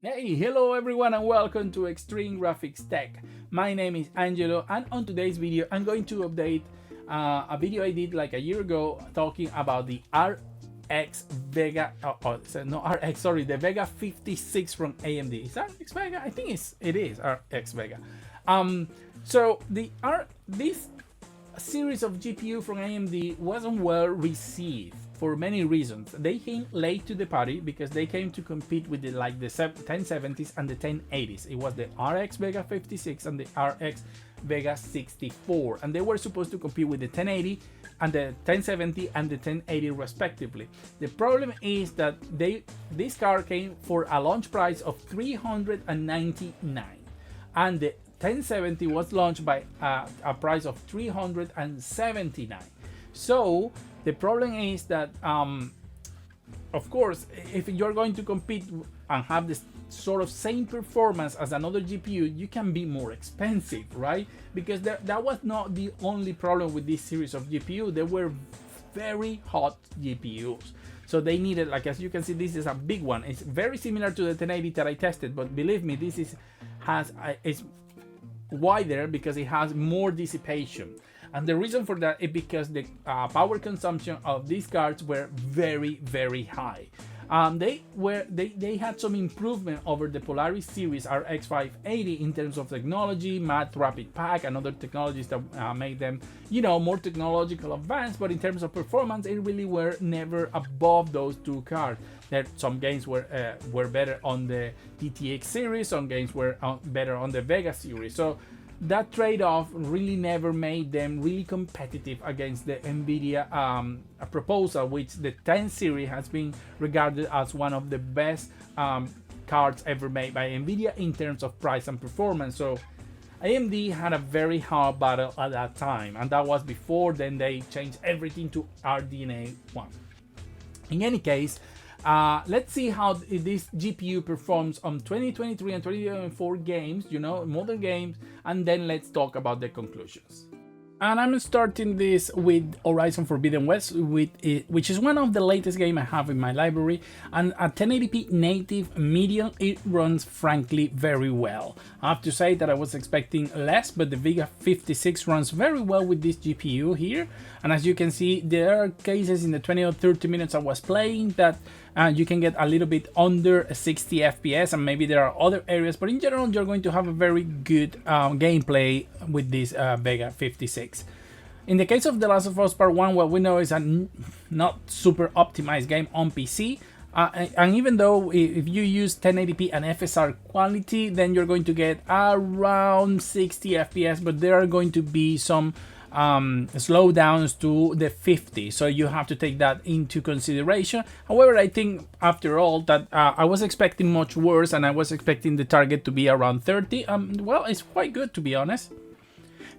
Hey, hello everyone and welcome to Extreme Graphics Tech. My name is Angelo and on today's video I'm going to update a video I did like a year ago talking about the RX VEGA, the VEGA 56 from AMD. Is that RX VEGA? I think it is RX VEGA. So this series of GPU from AMD wasn't well received for many reasons. They came late to the party because they came to compete with the 1070s and the 1080s. It was the RX VEGA 56 and the RX VEGA 64, and they were supposed to compete with the 1080 and the 1070 and the 1080 respectively. The problem is that this car came for a launch price of $399 and the 1070 was launched by a price of $379. So the problem is that, of course, if you're going to compete and have this sort of same performance as another GPU, you can be more expensive, right? Because that was not the only problem with this series of GPU. They were very hot GPUs. So they needed, like as you can see, this is a big one. It's very similar to the 1080 that I tested, but believe me, this is wider because it has more dissipation. And the reason for that is because the power consumption of these cards were very high. They had some improvement over the Polaris series RX 580 in terms of technology, matte rapid pack, and other technologies that made them, more technological advanced. But in terms of performance, it really were never above those two cards. That some games were better on the GTX series, some games were better on the Vega series. So that trade-off really never made them really competitive against the NVIDIA proposal, which the 10 series has been regarded as one of the best cards ever made by NVIDIA in terms of price and performance. So AMD had a very hard battle at that time, and that was before then they changed everything to RDNA 1. In any case, let's see how this GPU performs on 2023 and 2024 games, modern games, and then let's talk about the conclusions. And I'm starting this with Horizon Forbidden West, which is one of the latest games I have in my library, and at 1080p native medium, it runs frankly very well. I have to say that I was expecting less, but the VEGA 56 runs very well with this GPU here. And as you can see, there are cases in the 20 or 30 minutes I was playing that you can get a little bit under 60 FPS, and maybe there are other areas, but in general you're going to have a very good gameplay with this VEGA 56. In the case of The Last of Us Part 1, what we know is a not super optimized game on PC, and even though if you use 1080p and FSR quality, then you're going to get around 60 FPS, but there are going to be some slowdowns to the 50, so you have to take that into consideration. However, I think after all that I was expecting much worse, and I was expecting the target to be around 30. Well, it's quite good, to be honest.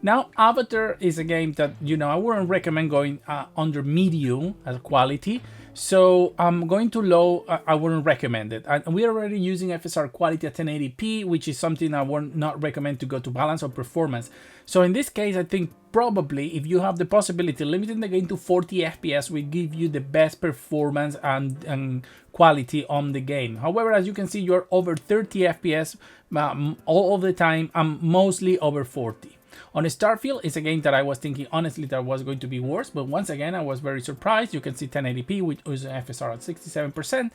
Now, Avatar is a game that I wouldn't recommend going under medium as quality, so I'm going to low. I wouldn't recommend it. And we're already using FSR quality at 1080p, which is something I would not recommend to go to balance or performance. So in this case, I think probably if you have the possibility, limiting the game to 40 FPS will give you the best performance and quality on the game. However, as you can see, you're over 30 FPS all of the time, and mostly over 40. On Starfield, it's a game that I was thinking honestly that was going to be worse, but once again I was very surprised. You can see 1080p with FSR at 67%,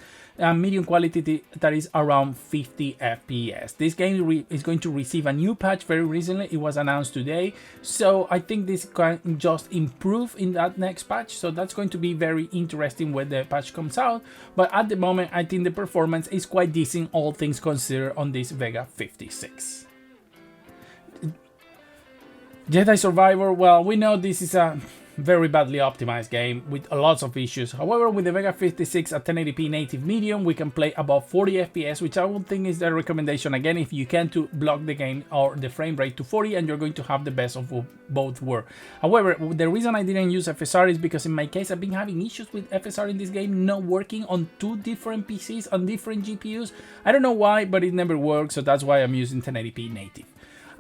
medium quality that is around 50 FPS. This game is going to receive a new patch very recently. It was announced today, so I think this can just improve in that next patch. So that's going to be very interesting when the patch comes out. But at the moment, I think the performance is quite decent, all things considered, on this VEGA 56. Jedi Survivor, well, we know this is a very badly optimized game with lots of issues. However, with the VEGA 56 at 1080p native medium, we can play above 40 FPS, which I would think is the recommendation again if you can, to block the game or the frame rate to 40, and you're going to have the best of both worlds. However, the reason I didn't use FSR is because in my case I've been having issues with FSR in this game not working on two different PCs on different GPUs. I don't know why, but it never works, so that's why I'm using 1080p native.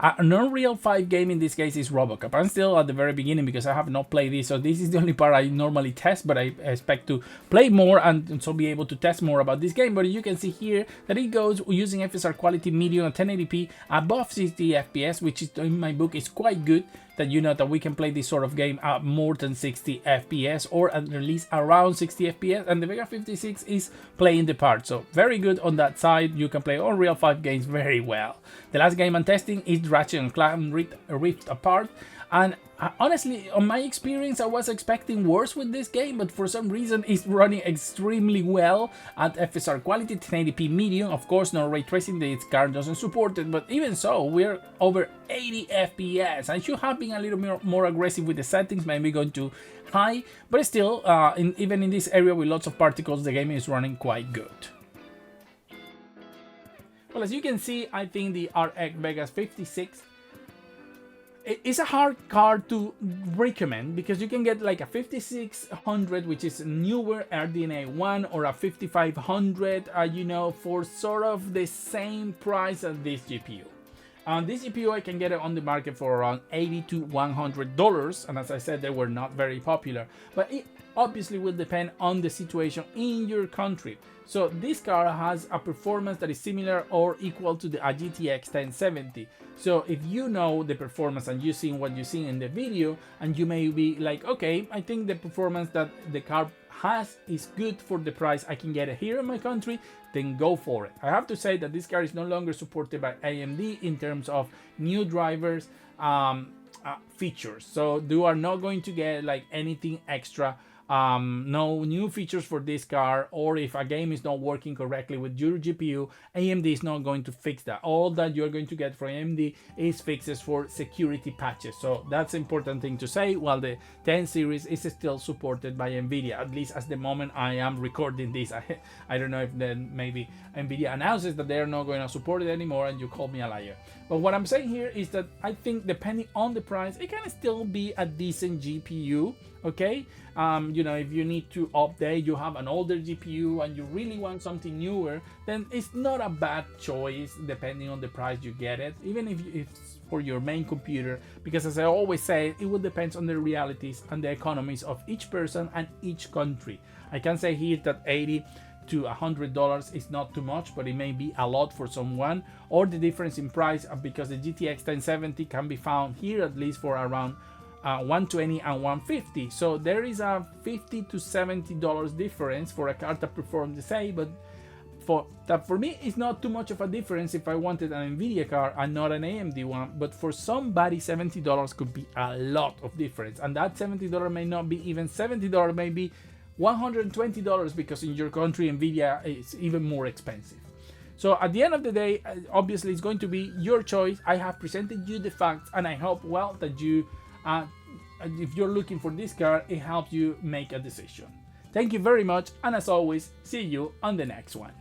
An Unreal 5 game in this case is Robocop. I'm still at the very beginning because I have not played this, so this is the only part I normally test, but I expect to play more and so be able to test more about this game. But you can see here that it goes using FSR quality medium at 1080p above 60 FPS, which is, in my book, is quite good. That you know that we can play this sort of game at more than 60 FPS or at least around 60 FPS, and the Vega 56 is playing the part, so very good on that side. You can play Unreal 5 games very well. The last game I'm testing is Ratchet and Clank Rift Apart, and honestly, on my experience, I was expecting worse with this game, but for some reason it's running extremely well at FSR quality, 1080p medium. Of course, no ray tracing, this card doesn't support it, but even so, we're over 80 FPS. I should have been a little more aggressive with the settings, maybe going to high, but still, even in this area with lots of particles, the game is running quite good. Well, as you can see, I think the RX VEGA 56 it's a hard card to recommend because you can get like a 5600, which is newer RDNA 1, or a 5500, you know, for sort of the same price as this GPU. This GPU I can get it on the market for around $80 to $100, and as I said, they were not very popular. But it obviously will depend on the situation in your country. So this card has a performance that is similar or equal to the GTX 1070. So if you know the performance and you've seen what you see in the video, and you may be like, okay, I think the performance that the card has is good for the price, I can get it here in my country, then go for it. I have to say that this card is no longer supported by AMD in terms of new drivers features. So you are not going to get like anything extra. No new features for this card, or if a game is not working correctly with your GPU, AMD is not going to fix that. All that you're going to get from AMD is fixes for security patches. So that's an important thing to say, while the 10 series is still supported by NVIDIA, at least as the moment I am recording this. I don't know if then maybe NVIDIA announces that they're not going to support it anymore and you call me a liar. But what I'm saying here is that I think depending on the price, it can still be a decent GPU, okay? You know, if you need to update, you have an older GPU and you really want something newer, then it's not a bad choice depending on the price you get it, even if it's for your main computer, because as I always say, it will depend on the realities and the economies of each person and each country. I can say here that $80 to $100 is not too much, but it may be a lot for someone, or the difference in price, because the GTX 1070 can be found here at least for around 120 and 150. So there is a $50 to $70 difference for a card that performs the same, but for me it's not too much of a difference if I wanted an NVIDIA card and not an AMD one. But for somebody, $70 could be a lot of difference, and that $70 may not be even $70, maybe $120, because in your country NVIDIA is even more expensive. So at the end of the day, obviously it's going to be your choice. I have presented you the facts, and I hope, well, that you if you're looking for this card, it helps you make a decision. Thank you very much, and as always, see you on the next one.